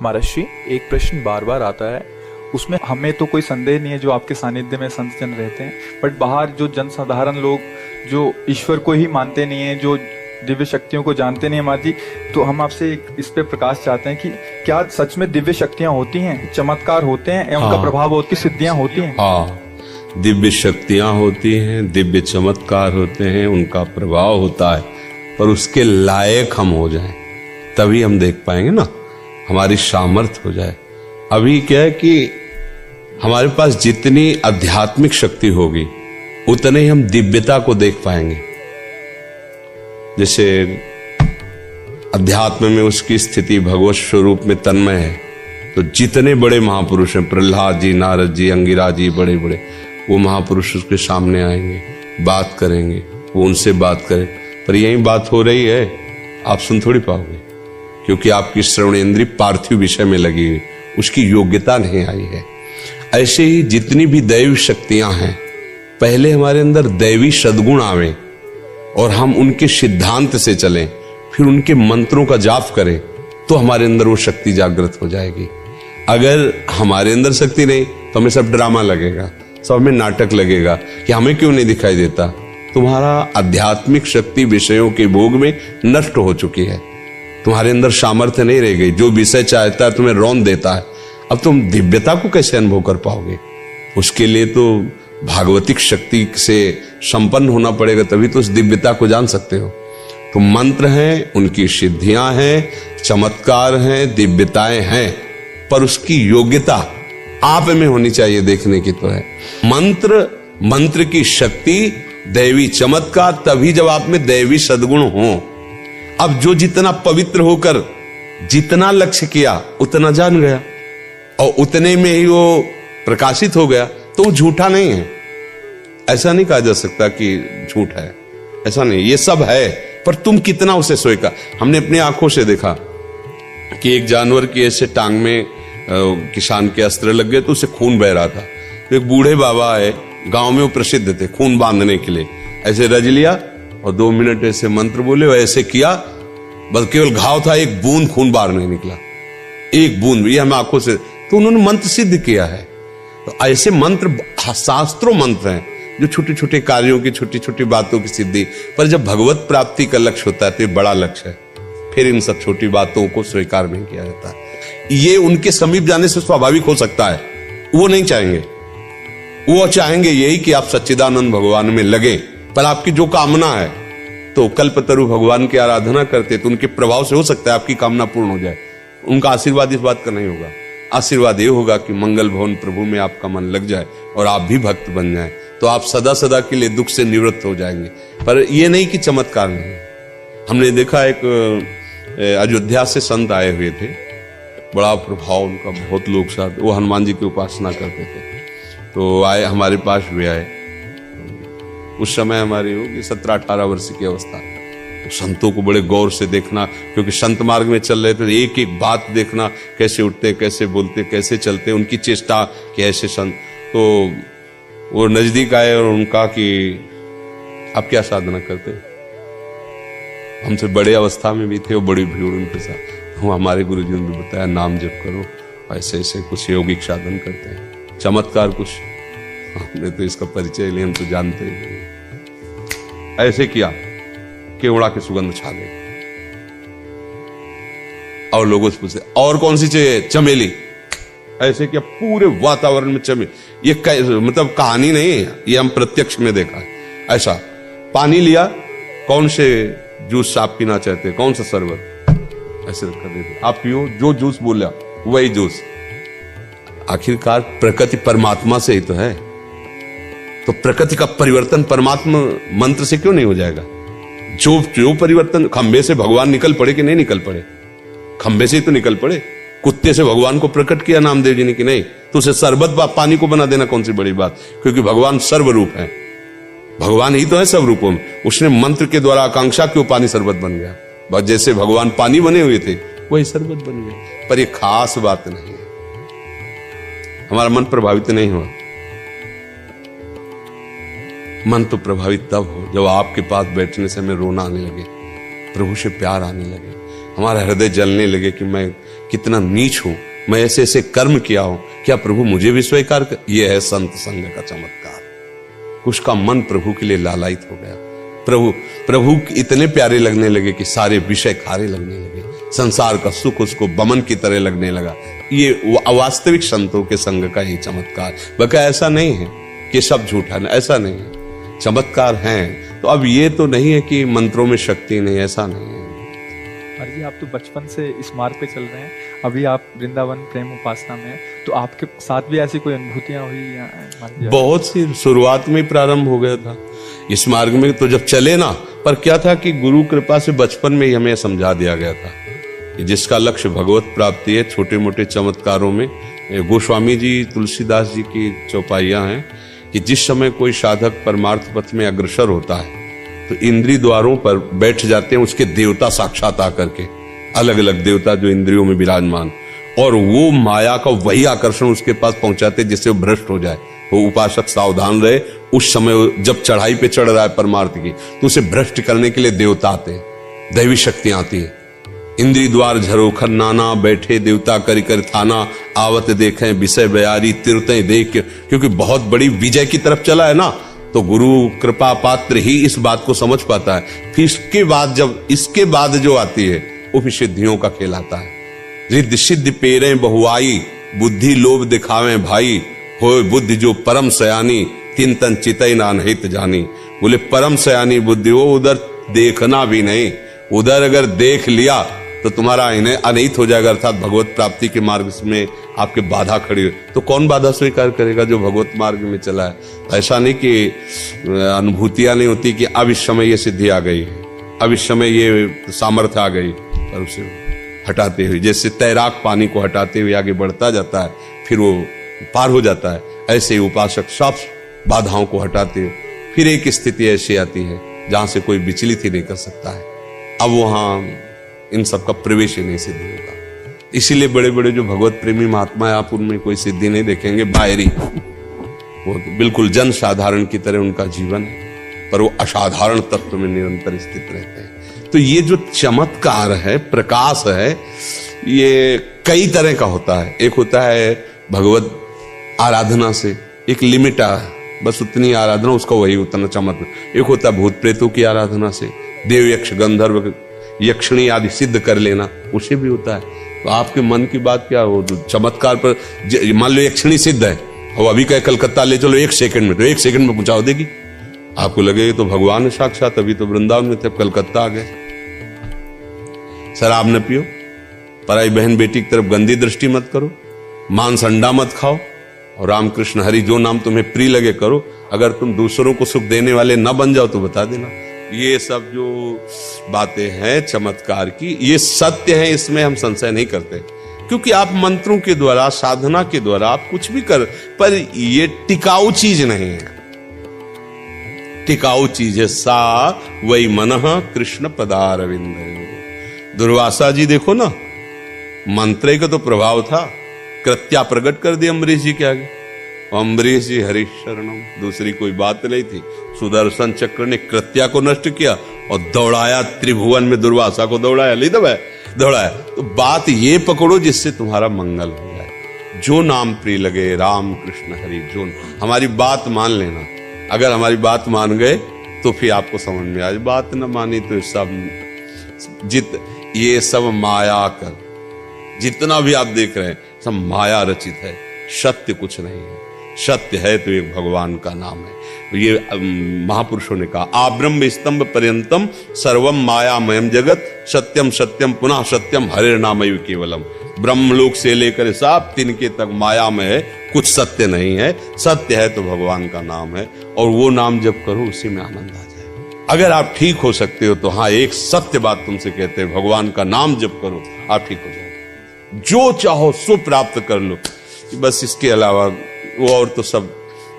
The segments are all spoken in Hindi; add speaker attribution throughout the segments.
Speaker 1: महर्षि, एक प्रश्न बार बार आता है, उसमें हमें तो कोई संदेह नहीं है जो आपके सानिध्य में संत जन रहते हैं, बट बाहर जो जनसाधारण लोग जो ईश्वर को ही मानते नहीं है, जो दिव्य शक्तियों को जानते नहीं है महाराज जी, तो हम आपसे इस पे प्रकाश चाहते हैं कि क्या सच में दिव्य शक्तियां होती हैं, चमत्कार होते हैं, एवं उनका प्रभाव होती, सिद्धियां होती हैं?
Speaker 2: हाँ, दिव्य शक्तियां होती हैं, दिव्य चमत्कार होते हैं, उनका प्रभाव होता है, पर उसके लायक हम हो जाएं तभी हम देख पाएंगे ना, हमारी सामर्थ्य हो जाए। अभी क्या है कि हमारे पास जितनी आध्यात्मिक शक्ति होगी उतने ही हम दिव्यता को देख पाएंगे। जैसे अध्यात्म में उसकी स्थिति भगवत स्वरूप में तन्मय है, तो जितने बड़े महापुरुष हैं, प्रहलाद जी, नारद जी, अंगिरा जी, बड़े बड़े, वो महापुरुष उसके सामने आएंगे, बात करेंगे, वो उनसे बात करें, पर यही बात हो रही है, आप सुन थोड़ी पाओगे, क्योंकि आपकी श्रवणेंद्रिय पार्थिव विषय में लगी हुई, उसकी योग्यता नहीं आई है। ऐसे ही जितनी भी दैवी शक्तियां हैं, पहले हमारे अंदर दैवी सद्गुण आवे और हम उनके सिद्धांत से चलें, फिर उनके मंत्रों का जाप करें, तो हमारे अंदर वो शक्ति जागृत हो जाएगी। अगर हमारे अंदर शक्ति नहीं तो हमें सब ड्रामा लगेगा, सब हमें नाटक लगेगा कि हमें क्यों नहीं दिखाई देता। तुम्हारा आध्यात्मिक शक्ति विषयों के भोग में नष्ट हो चुकी है, तुम्हारे अंदर सामर्थ्य नहीं रह गई, जो विषय चाहता है तुम्हें रौंद देता है। अब तुम दिव्यता को कैसे अनुभव कर पाओगे? उसके लिए तो भागवतिक शक्ति से संपन्न होना पड़ेगा, तभी तो उस दिव्यता को जान सकते हो। तो मंत्र हैं, उनकी सिद्धियां हैं, चमत्कार हैं, दिव्यताएं हैं, पर उसकी योग्यता आप में होनी चाहिए, देखने की तो है। मंत्र की शक्ति, दैवी चमत्कार तभी जब आप में दैवी सद्गुण हो। अब जो जितना पवित्र होकर जितना लक्ष्य किया उतना जान गया और उतने में ही वो प्रकाशित हो गया, तो वो झूठा नहीं है। ऐसा नहीं कहा जा सकता कि झूठ है, ऐसा नहीं, ये सब है, पर तुम कितना उसे स्वीकार। हमने अपनी आंखों से देखा कि एक जानवर की ऐसे टांग में किसान के अस्त्र लग गए तो उसे खून बह रहा था। तो एक बूढ़े बाबा है, गांव में वो प्रसिद्ध थे खून बांधने के लिए, ऐसे रज लिया और 2 मिनट ऐसे मंत्र बोले और ऐसे किया, बस केवल घाव था, एक बूंद खून बाहर नहीं निकला, एक बूंद। ये हम आंखों से, तो उन्होंने मंत्र सिद्ध किया है। तो ऐसे मंत्र शास्त्रों मंत्र हैं जो छोटे छोटे कार्यों की, छोटी छोटी बातों की सिद्धि, पर जब भगवत प्राप्ति का लक्ष्य होता है तो ये बड़ा लक्ष्य है, फिर इन सब छोटी बातों को स्वीकार नहीं किया जाता है। ये उनके समीप जाने से स्वाभाविक हो सकता है, वो नहीं चाहेंगे, वो चाहेंगे यही कि आप सच्चिदानंद भगवान में लगे। पर आपकी जो कामना है, तो कल्पतरु भगवान की आराधना करते तो उनके प्रभाव से हो सकता है आपकी कामना पूर्ण हो जाए। उनका आशीर्वाद इस बात का नहीं होगा, आशीर्वाद ये होगा कि मंगल भवन प्रभु में आपका मन लग जाए और आप भी भक्त बन जाएं, तो आप सदा सदा के लिए दुख से निवृत्त हो जाएंगे। पर ये नहीं कि चमत्कार नहीं। हमने देखा एक अयोध्या से संत आए हुए थे, बड़ा प्रभाव उनका, बहुत लोग साथ, वो हनुमान जी की उपासना करते थे, तो आए हमारे पास भी आए। उस समय हमारी होगी 17-18 वर्ष की अवस्था। तो संतों को बड़े गौर से देखना, क्योंकि संत मार्ग में चल रहे थे, एक एक बात देखना, कैसे उठते, कैसे बोलते, कैसे चलते, उनकी चेष्टा कि ऐसे संत। तो वो नजदीक आए और उनका कि आप क्या साधना करते? हमसे बड़े अवस्था में भी थे, वो बड़ी भीड़ उनके साथ। हमारे गुरु जी ने बताया नाम जप करो, ऐसे ऐसे कुछ यौगिक साधन करते हैं, चमत्कार कुछ। हमने तो इसका परिचय लिया, हम तो जानते ही नहीं। ऐसे किया, केवड़ा की सुगंध छा गई और लोगों से पूछे और कौन सी चाहिए? चमेली। ऐसे किया, पूरे वातावरण में चमेली। ये मतलब कहानी नहीं है, ये हम प्रत्यक्ष में देखा है। ऐसा पानी लिया, कौन से जूस आप पीना चाहते हैं, कौन सा शरबत, ऐसे रखा देते, आप पियो, जो जूस बोला वही जूस। आखिरकार प्रकृति परमात्मा से ही तो है, तो प्रकृति का परिवर्तन परमात्मा मंत्र से क्यों नहीं हो जाएगा? जो परिवर्तन, खंबे से भगवान निकल पड़े कि नहीं निकल पड़े? खंबे से ही तो निकल पड़े। कुत्ते से भगवान को प्रकट किया नामदेव जी ने कि नहीं, तो उसे शरबत पानी को बना देना कौन सी बड़ी बात, क्योंकि भगवान सर्वरूप है, भगवान ही तो है सब रूपों में। उसने मंत्र के द्वारा आकांक्षा क्यों पानी शरबत बन गया, बस जैसे भगवान पानी बने हुए थे वही शरबत बन गया। पर यह खास बात नहीं है, हमारा मन प्रभावित नहीं हुआ। मन तो प्रभावित तब हो जब आपके पास बैठने से हमें रोना आने लगे, प्रभु से प्यार आने लगे, हमारा हृदय जलने लगे कि मैं कितना नीच हूं, मैं ऐसे ऐसे कर्म किया हूं, क्या प्रभु मुझे भी स्वीकार कर? ये है संत संग का चमत्कार। उसका मन प्रभु के लिए लालायित हो गया, प्रभु इतने प्यारे लगने लगे कि सारे विषय खारे लगने लगे, संसार का सुख उसको बमन की तरह लगने लगा। ये अवास्तविक संतों के संग का ही चमत्कार। बका ऐसा नहीं है कि सब झूठा है, ऐसा नहीं है, चमत्कार हैं। तो अब ये तो नहीं है कि मंत्रों में शक्ति नहीं, ऐसा नहीं है।
Speaker 1: महाराज जी, आप तो बचपन से इस मार्ग पे चल रहे हैं, अभी आप वृंदावन प्रेम उपासना में, तो आपके साथ भी ऐसी कोई अनुभूतियां हुई या?
Speaker 2: बहुत सी, शुरुआत में प्रारंभ हो गया था इस मार्ग में, तो जब चले ना, पर क्या था कि गुरु कृपा से बचपन में ही हमें समझा दिया गया था कि जिसका लक्ष्य भगवत प्राप्ति है, छोटे मोटे चमत्कारों में गोस्वामी जी, तुलसीदास जी की चौपाइयां हैं कि जिस समय कोई साधक परमार्थ पथ में अग्रसर होता है तो इंद्रिय द्वारों पर बैठ जाते हैं उसके देवता साक्षात आकर के, अलग अलग देवता जो इंद्रियों में विराजमान, और वो माया का वही आकर्षण उसके पास पहुंचाते जिससे वो भ्रष्ट हो जाए। तो उपासक सावधान रहे, उस समय जब चढ़ाई पे चढ़ रहा है परमार्थ की, तो उसे भ्रष्ट करने के लिए देवता आते हैं, दैवी शक्तियां आती है। इंद्री द्वार झरोखर नाना, बैठे देवता करि कर थाना, आवत देखें विषय बयारी, तिरते देख, क्योंकि बहुत बड़ी विजय की तरफ चला है ना, तो गुरु कृपा पात्र ही इस बात को समझ पाता है। फिर इसके बाद जो आती है वो फिर सिद्धियों का खेल आता है। रिद्धि सिद्धि पेरे बहुआई, बुद्धि लोभ दिखावे भाई, होय बुद्धि जो परम सयानी, तीन तन चितई नानहित जानी। बोले परम सयानी बुद्धि, वो उधर देखना भी नहीं, उधर अगर देख लिया तो तुम्हारा इन्हें अनहित हो जाएगा, अर्थात भगवत प्राप्ति के मार्ग में आपके बाधा खड़ी हो। तो कौन बाधा स्वीकार करेगा जो भगवत मार्ग में चला है? ऐसा नहीं कि अनुभूतियां नहीं होती कि अब इस समय ये सिद्धि आ गई है, अब इस समय ये सामर्थ्य आ गई, और उसे हटाते हुए, जैसे तैराक पानी को हटाते हुए आगे बढ़ता जाता है, फिर वो पार हो जाता है, ऐसे ही उपासक सब बाधाओं को हटाते हुए फिर एक स्थिति ऐसी आती है जहां से कोई विचलित ही नहीं कर सकता है। अब वहां इन सब का प्रवेश ही नहीं सिद्ध होगा। इसीलिए बड़े बड़े जो भगवत प्रेमी महात्मा है, आप उनमें कोई सिद्धि नहीं देखेंगे, बाहरी, वो तो बिल्कुल जन साधारण की तरह उनका जीवन है, पर वो असाधारण तत्व में निरंतर स्थित रहते हैं। तो ये जो चमत्कार है, प्रकाश है, ये कई तरह का होता है। एक होता है भगवत आराधना से, एक लिमिट है, बस उतनी आराधना, उसका वही उतना चमत्कार। एक होता है भूत प्रेतों की आराधना से, देव यक्ष गंधर्व यक्षिणी आदि सिद्ध कर लेना, उसे भी होता है। तो आपके मन की बात क्या हो, चमत्कार पर मान लो यक्षिणी सिद्ध है, और अभी कहे कलकत्ता ले चलो 1 सेकंड में, तो 1 सेकंड में पहुंचा देगी, आपको लगेगा तो भगवान है साक्षात, अभी तो वृंदावन में थे, कलकत्ता आ गए। शराब न पियो, पराई बहन बेटी की तरफ गंदी दृष्टि मत करो, मांस अंडा मत खाओ, और रामकृष्ण हरि जो नाम तुम्हें प्रिय लगे करो। अगर तुम दूसरों को सुख देने वाले न बन जाओ तो बता देना। ये सब जो बातें हैं चमत्कार की, ये सत्य है, इसमें हम संशय नहीं करते, क्योंकि आप मंत्रों के द्वारा, साधना के द्वारा आप कुछ भी कर, पर ये टिकाऊ चीज नहीं है। टिकाऊ चीज है सा वही मनः कृष्ण पदारविंद। दुर्वासा जी देखो ना, मंत्र का तो प्रभाव था, कृत्या प्रकट कर दी अम्बरीश जी के आगे, अम्बरीश जी हरि शरणम, दूसरी कोई बात नहीं थी। सुदर्शन चक्र ने कृत्या को नष्ट किया और दौड़ाया, त्रिभुवन में दुर्वासा को दौड़ाया, ले दौड़ाया। तो बात ये पकड़ो जिससे तुम्हारा मंगल हो जाए, जो नाम प्रिय लगे, राम कृष्ण हरि, जो हमारी बात मान लेना। अगर हमारी बात मान गए तो फिर आपको समझ में आ जाए, बात न मानी तो ये सब माया कर, जितना भी आप देख रहे हैं सब माया रचित है, सत्य कुछ नहीं है। सत्य है तो एक भगवान का नाम है। ये महापुरुषों ने कहा, आब्रह्म स्तंभ पर्यंतम सर्वम मायामयम जगत, सत्यम सत्यम पुनः सत्यम हरे नामयु केवलम। ब्रह्मलोक से लेकर साप तिनके तक मायामय है, कुछ सत्य नहीं है। सत्य है तो भगवान का नाम है, और वो नाम जब करो उसी में आनंद आ जाए। अगर आप ठीक हो सकते हो तो हाँ, एक सत्य बात तुमसे कहते हैं, भगवान का नाम जब करो आप ठीक हो जाओ, जो चाहो सो प्राप्त कर लो। बस इसके अलावा वो और तो सब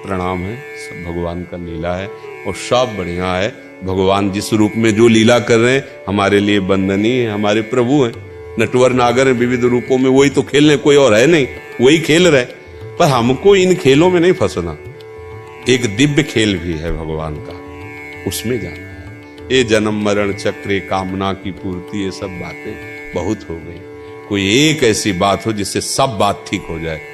Speaker 2: प्रणाम है, सब भगवान का लीला है, और सब बढ़िया है। भगवान जिस रूप में जो लीला कर रहे हैं हमारे लिए वंदनीय है, हमारे प्रभु हैं, नटवर नागर हैं विविध रूपों में, वही तो खेल रहे, कोई और है नहीं, वही खेल रहे। पर हमको इन खेलों में नहीं फंसना, एक दिव्य खेल भी है भगवान का, उसमें जाना है। ये जन्म मरण चक्र, कामना की पूर्ति, ये सब बातें बहुत हो गई। कोई एक ऐसी बात हो जिससे सब बात ठीक हो जाए।